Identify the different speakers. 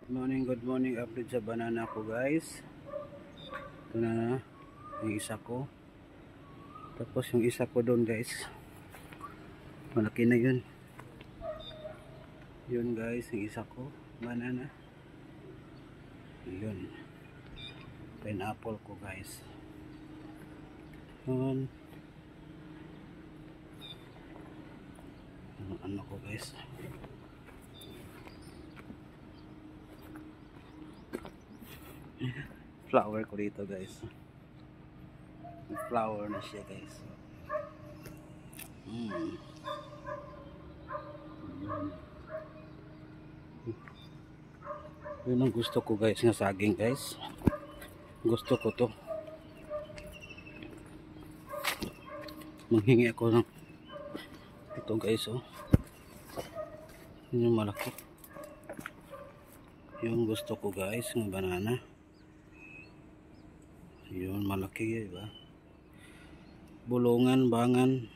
Speaker 1: Good morning, update sa banana ko guys. Ito na yung isa ko. Tapos yung isa ko doon guys, malaki na yun. Yun guys, yung isa ko banana. Yun, pineapple ko guys. Yun, ano ko guys. Flower ko dito guys. Flower na siya guys. Yun ang gusto ko guys, nga saging guys. Gusto ko to. Manghingi ako ng ito guys, oh. Yun yung malaki. Yung gusto ko guys, ng banana. Yun malaki, diba? Bulungan, bangan.